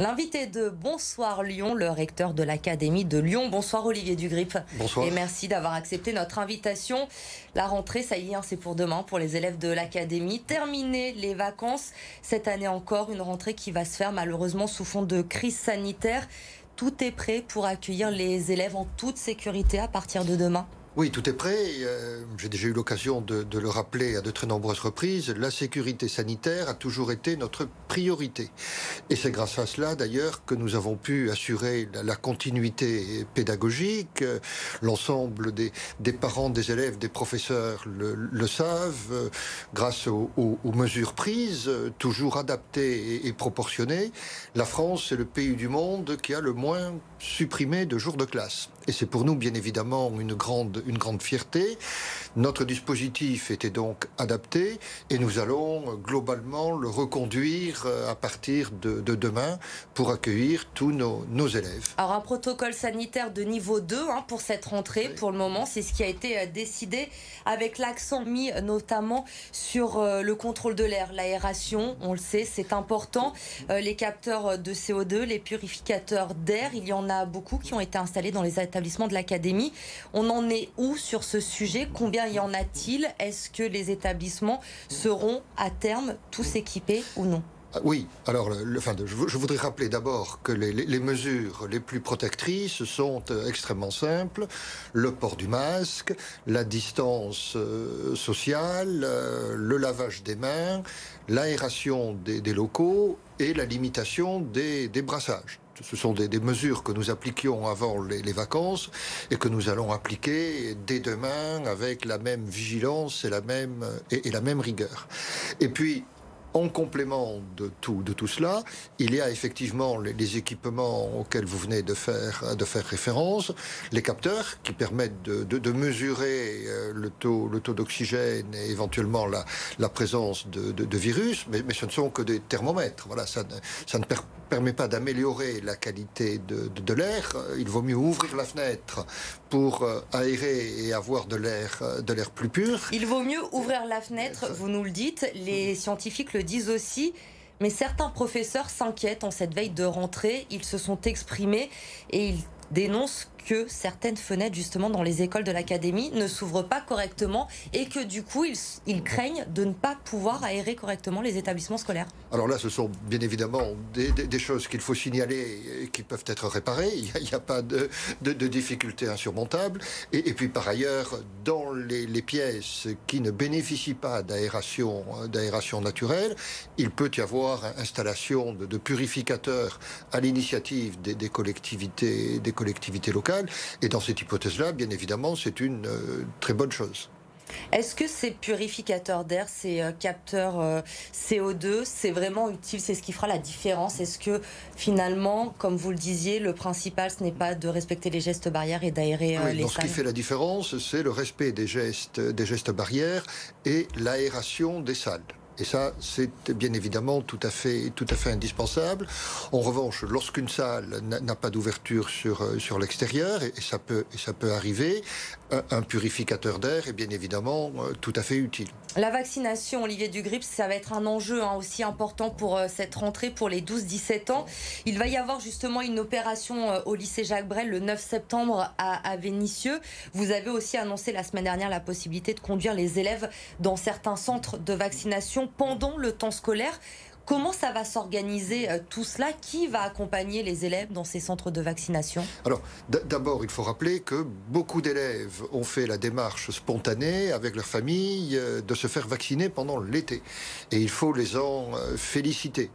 L'invité de Bonsoir Lyon, le recteur de l'Académie de Lyon. Bonsoir Olivier Dugrip. Bonsoir. Et merci d'avoir accepté notre invitation. La rentrée, ça y est, c'est pour demain, pour les élèves de l'Académie. Terminer les vacances. Cette année encore, une rentrée qui va se faire malheureusement sous fond de crise sanitaire. Tout est prêt pour accueillir les élèves en toute sécurité à partir de demain? Oui, tout est prêt. J'ai déjà eu l'occasion de le rappeler à de très nombreuses reprises. La sécurité sanitaire a toujours été notre priorité. Et c'est grâce à cela, d'ailleurs, que nous avons pu assurer la continuité pédagogique. L'ensemble des parents, des élèves, des professeurs le savent. Grâce aux mesures prises, toujours adaptées et proportionnées, la France est le pays du monde qui a le moins supprimé de jours de classe. Et c'est pour nous, bien évidemment, une grande fierté. Notre dispositif était donc adapté et nous allons globalement le reconduire à partir de demain pour accueillir tous nos élèves. Alors un protocole sanitaire de niveau 2 pour cette rentrée, oui. Pour le moment, c'est ce qui a été décidé avec l'accent mis notamment sur le contrôle de l'air, l'aération, on le sait, c'est important. Les capteurs de CO2, les purificateurs d'air, il y en a beaucoup qui ont été installés dans les établissements de l'Académie. On en est où sur ce sujet? Combien y en a-t-il? Est-ce que les établissements seront à terme tous équipés ou non? Oui, alors je voudrais rappeler d'abord que les mesures les plus protectrices sont extrêmement simples. Le port du masque, la distance sociale, le lavage des mains, l'aération des locaux et la limitation des brassages. Ce sont des mesures que nous appliquions avant les vacances et que nous allons appliquer dès demain avec la même vigilance et la même rigueur. Et puis, en complément de tout cela, il y a effectivement les équipements auxquels vous venez de faire référence, les capteurs qui permettent de mesurer le taux d'oxygène et éventuellement la présence de virus, mais ce ne sont que des thermomètres. Voilà, ça ne permet pas d'améliorer la qualité de l'air. Il vaut mieux ouvrir la fenêtre pour aérer et avoir de l'air plus pur. Il vaut mieux ouvrir la fenêtre, vous nous le dites, les scientifiques le disent aussi, mais certains professeurs s'inquiètent en cette veille de rentrée. Ils se sont exprimés et ils dénoncent que certaines fenêtres justement dans les écoles de l'Académie ne s'ouvrent pas correctement et que du coup ils craignent de ne pas pouvoir aérer correctement les établissements scolaires. Alors là, ce sont bien évidemment des choses qu'il faut signaler et qui peuvent être réparées. Il n'y a pas de difficulté insurmontable. Et puis par ailleurs, dans les pièces qui ne bénéficient pas d'aération naturelle, il peut y avoir installation de purificateurs à l'initiative des collectivités locales. Et dans cette hypothèse-là, bien évidemment, c'est une très bonne chose. Est-ce que ces purificateurs d'air, ces capteurs CO2, c'est vraiment utile? C'est ce qui fera la différence? Est-ce que finalement, comme vous le disiez, le principal, ce n'est pas de respecter les gestes barrières et d'aérer les salles? Ce qui fait la différence, c'est le respect des gestes barrières et l'aération des salles. Et ça, c'est bien évidemment tout à fait indispensable. En revanche, lorsqu'une salle n'a pas d'ouverture sur l'extérieur, et ça peut arriver, un purificateur d'air est bien évidemment tout à fait utile. La vaccination, Olivier Dugrip, ça va être un enjeu aussi important pour cette rentrée pour les 12-17 ans. Il va y avoir justement une opération au lycée Jacques Brel le 9 septembre à Vénissieux. Vous avez aussi annoncé la semaine dernière la possibilité de conduire les élèves dans certains centres de vaccination pendant le temps scolaire. Comment ça va s'organiser tout cela? Qui va accompagner les élèves dans ces centres de vaccination? Alors, d'abord, il faut rappeler que beaucoup d'élèves ont fait la démarche spontanée avec leur famille de se faire vacciner pendant l'été. Et il faut les en féliciter.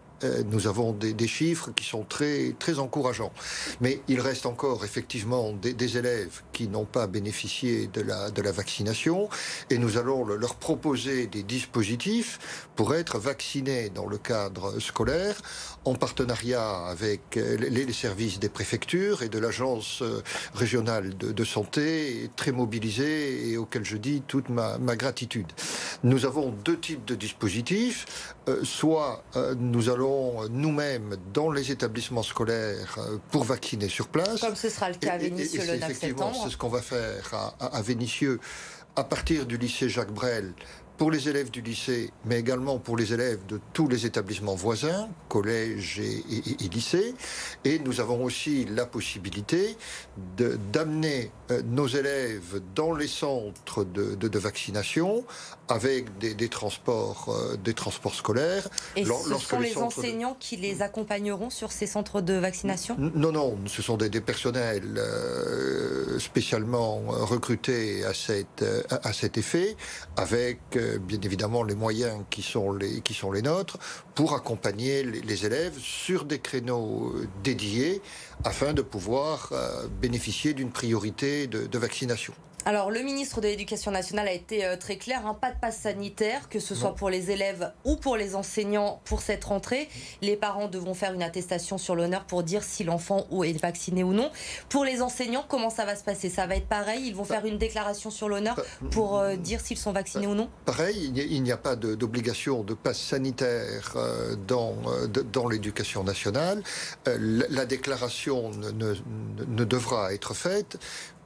Nous avons des chiffres qui sont très encourageants. Mais il reste encore effectivement des élèves qui n'ont pas bénéficié de la vaccination et nous allons leur proposer des dispositifs pour être vaccinés dans le cadre scolaire en partenariat avec les services des préfectures et de l'agence régionale de santé, très mobilisée et auquel je dis toute ma gratitude. Nous avons deux types de dispositifs. Soit nous allons nous-mêmes dans les établissements scolaires pour vacciner sur place. Comme ce sera le cas à Vénissieux le 9 septembre. C'est ce qu'on va faire à Vénissieux à partir du lycée Jacques Brel pour les élèves du lycée, mais également pour les élèves de tous les établissements voisins, collèges et lycées. Et nous avons aussi la possibilité d'amener nos élèves dans les centres de vaccination avec des transports scolaires. Et ce sont les enseignants qui les accompagneront sur ces centres de vaccination? Non, non, ce sont des personnels spécialement recrutés à cet effet, avec bien évidemment les moyens qui sont les nôtres pour accompagner les élèves sur des créneaux dédiés afin de pouvoir bénéficier d'une priorité de vaccination. Alors, le ministre de l'Éducation nationale a été très clair, hein, pas de passe sanitaire, que ce soit pour les élèves ou pour les enseignants pour cette rentrée. Les parents devront faire une attestation sur l'honneur pour dire si l'enfant est vacciné ou non. Pour les enseignants, comment ça va se passer? Ça va être pareil? Ils vont faire une déclaration sur l'honneur pour dire s'ils sont vaccinés ou non? Pareil, il n'y a pas d'obligation de passe sanitaire dans l'éducation nationale. La déclaration ne devra être faite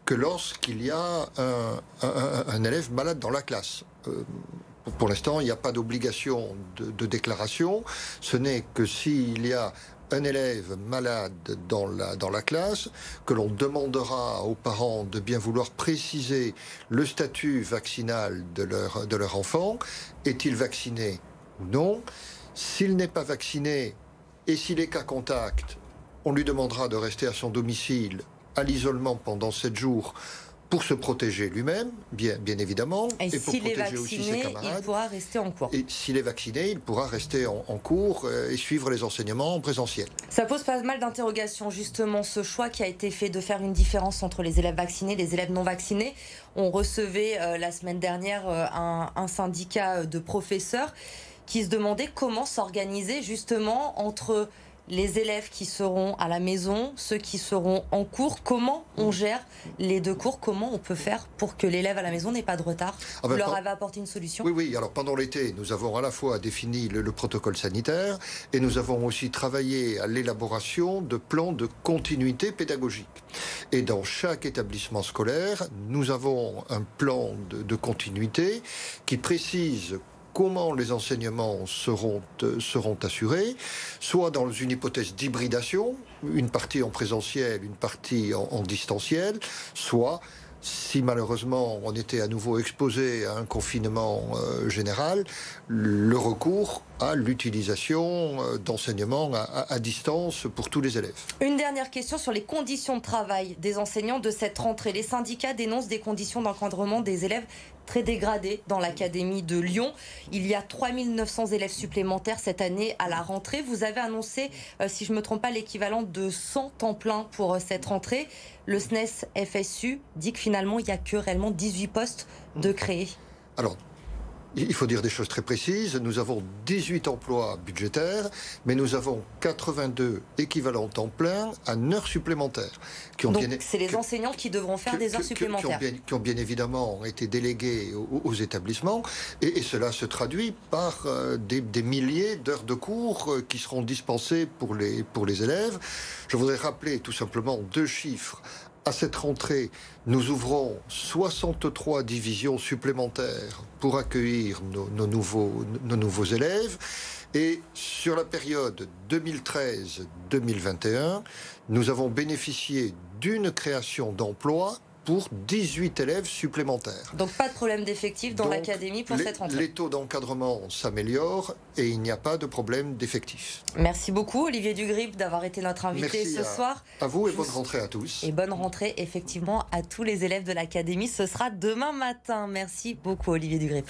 que lorsqu'il y a un élève malade dans la classe. Pour l'instant, il n'y a pas d'obligation de déclaration. Ce n'est que s'il y a un élève malade dans la classe, que l'on demandera aux parents de bien vouloir préciser le statut vaccinal de leur enfant. Est-il vacciné ou non? S'il n'est pas vacciné et s'il est cas contact, on lui demandera de rester à son domicile à l'isolement pendant 7 jours pour se protéger lui-même, bien évidemment, et pour protéger aussi ses camarades. Il pourra rester en cours. Et s'il est vacciné, il pourra rester en cours et suivre les enseignements en présentiel. Ça pose pas mal d'interrogations, justement, ce choix qui a été fait de faire une différence entre les élèves vaccinés et les élèves non vaccinés. On recevait la semaine dernière un syndicat de professeurs qui se demandait comment s'organiser justement entre les élèves qui seront à la maison, ceux qui seront en cours. Comment on gère les deux cours? Comment on peut faire pour que l'élève à la maison n'ait pas de retard? Vous leur avez apporté une solution? Oui. Alors pendant l'été, nous avons à la fois défini le protocole sanitaire et nous avons aussi travaillé à l'élaboration de plans de continuité pédagogique. Et dans chaque établissement scolaire, nous avons un plan de continuité qui précise comment les enseignements seront assurés, soit dans une hypothèse d'hybridation, une partie en présentiel, une partie en distanciel, soit, si malheureusement on était à nouveau exposé à un confinement général, le recours à l'utilisation d'enseignements à distance pour tous les élèves. Une dernière question sur les conditions de travail des enseignants de cette rentrée. Les syndicats dénoncent des conditions d'encadrement des élèves très dégradées dans l'académie de Lyon. Il y a 3900 élèves supplémentaires cette année à la rentrée. Vous avez annoncé, si je ne me trompe pas, l'équivalent de 100 temps plein pour cette rentrée. Le SNES FSU dit que finalement, il n'y a que réellement 18 postes de créés. Alors, il faut dire des choses très précises. Nous avons 18 emplois budgétaires, mais nous avons 82 équivalents temps plein à heures supplémentaires. Donc c'est les enseignants qui devront faire des heures supplémentaires. Qui ont bien évidemment été délégués aux établissements. Et cela se traduit par des milliers d'heures de cours qui seront dispensées pour les élèves. Je voudrais rappeler tout simplement 2 chiffres. À cette rentrée, nous ouvrons 63 divisions supplémentaires pour accueillir nos nouveaux élèves. Et sur la période 2013-2021, nous avons bénéficié d'une création d'emplois pour 18 élèves supplémentaires. Donc pas de problème d'effectifs dans l'académie pour cette rentrée. Les taux d'encadrement s'améliorent et il n'y a pas de problème d'effectifs. Merci beaucoup Olivier Dugrip d'avoir été notre invité ce soir. À vous et bonne rentrée à tous. Et bonne rentrée effectivement à tous les élèves de l'académie. Ce sera demain matin. Merci beaucoup Olivier Dugrip.